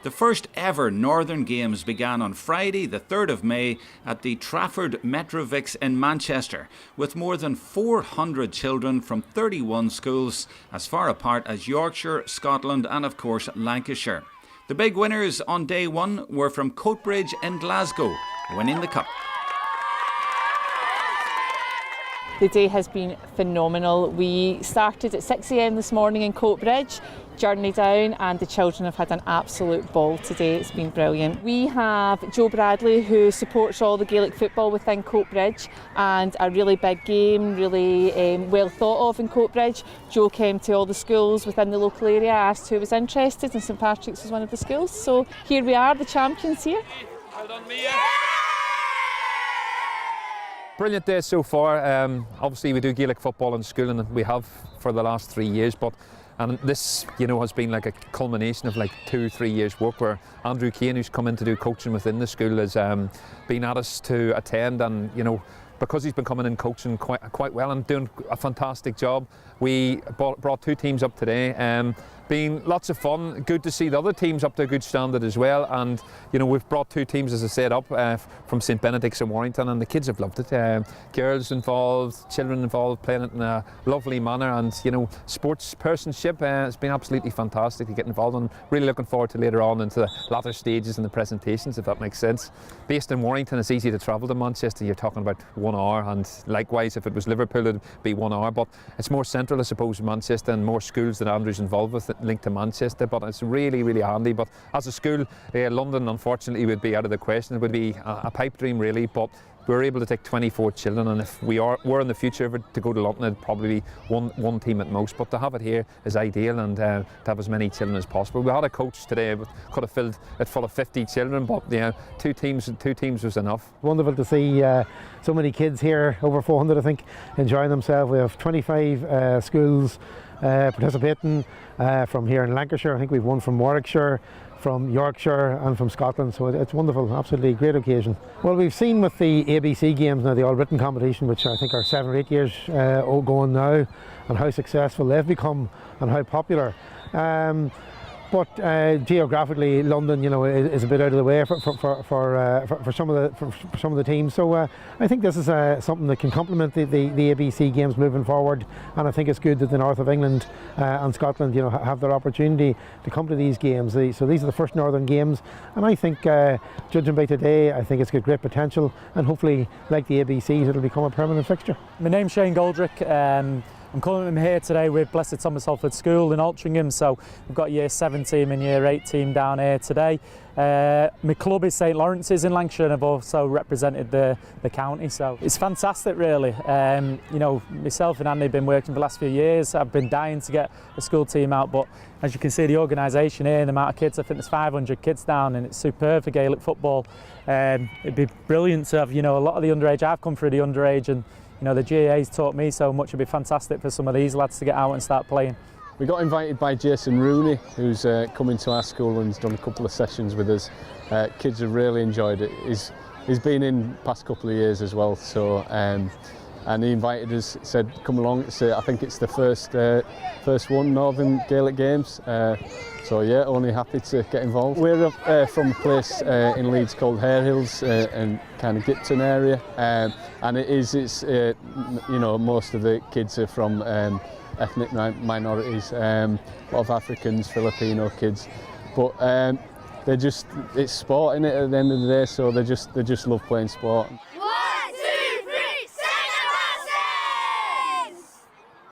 The first ever Northern Games began on Friday, the 3rd of May, at the Trafford Metrovix in Manchester, with more than 400 children from 31 schools, as far apart as Yorkshire, Scotland and of course Lancashire. The big winners on day one were from Coatbridge in Glasgow, winning the cup. The day has been phenomenal. We started at 6 a.m. this morning in Coatbridge, journey down, and the children have had an absolute ball today. It's been brilliant. We have Joe Bradley, who supports all the Gaelic football within Coatbridge, and a really big game, really well thought of in Coatbridge. Joe came to all the schools within the local area, asked who was interested, and St Patrick's was one of the schools. So here we are, the champions here. Well done, Mia. Brilliant day so far. Obviously we do Gaelic football in school, and we have for the last 3 years, and this, has been like a culmination of like 2 or 3 years work, where Andrew Kane, who's come in to do coaching within the school, has been at us to attend, and because he's been coming in coaching quite well and doing a fantastic job, we brought 2 teams up today. Been lots of fun, good to see the other teams up to a good standard as well, and we've brought 2 teams, as I said, up from St Benedict's and Warrington, and the kids have loved it. Girls involved, children involved, playing it in a lovely manner, and sports personship has been absolutely fantastic to get involved, and really looking forward to later on into the latter stages and the presentations, if that makes sense. Based in Warrington, it's easy to travel to Manchester. You're talking about 1 hour, and likewise if it was Liverpool it'd be 1 hour, but it's more central, I suppose, in Manchester, and more schools that Andrew's involved with linked to Manchester, but it's really, really handy. But as a school, London unfortunately would be out of the question. It would be a pipe dream really, but we're able to take 24 children, and if we're in the future to go to London, it'd probably be one team at most, but to have it here is ideal, and to have as many children as possible. We had a coach today, could have filled it full of 50 children, but 2 teams was enough. Wonderful to see so many kids here, over 400 I think, enjoying themselves. We have 25 schools participating from here in Lancashire. I think we've one from Warwickshire, from Yorkshire and from Scotland, so it's wonderful, absolutely great occasion. Well, we've seen with the ABC Games now, the all-written competition, which I think are 7 or 8 years going now, and how successful they've become and how popular. But geographically, London, is a bit out of the way for some of the teams. So I think this is something that can complement the ABC Games moving forward. And I think it's good that the north of England and Scotland, have their opportunity to come to these games. So these are the first Northern Games, and I think, judging by today, I think it's got great potential. And hopefully, like the ABCs, it'll become a permanent fixture. My name's Shane Goldrick. I'm calling here today with Blessed Thomas Holford School in Altrincham, so we've got Year 7 team and Year 8 team down here today. My club is St Lawrence's in Lancashire, and I've also represented the county, so it's fantastic really. Myself and Andy have been working for the last few years. I've been dying to get a school team out, but as you can see the organisation here and the amount of kids, I think there's 500 kids down, and it's superb for Gaelic football. It'd be brilliant to have a lot of the underage. I've come through the underage, and the GAA's taught me so much. It'd be fantastic for some of these lads to get out and start playing. We got invited by Jason Rooney, who's come into our school and he's done a couple of sessions with us. Kids have really enjoyed it. He's been in the past couple of years as well, so and he invited us, said come along. I think it's the first one, Northern GAA Games. So yeah, only happy to get involved. We're from a place in Leeds called Harehills and kind of Gipton area, and it's most of the kids are from ethnic minorities, a lot of Africans, Filipino kids, but it's sport in it at the end of the day, so they just love playing sport.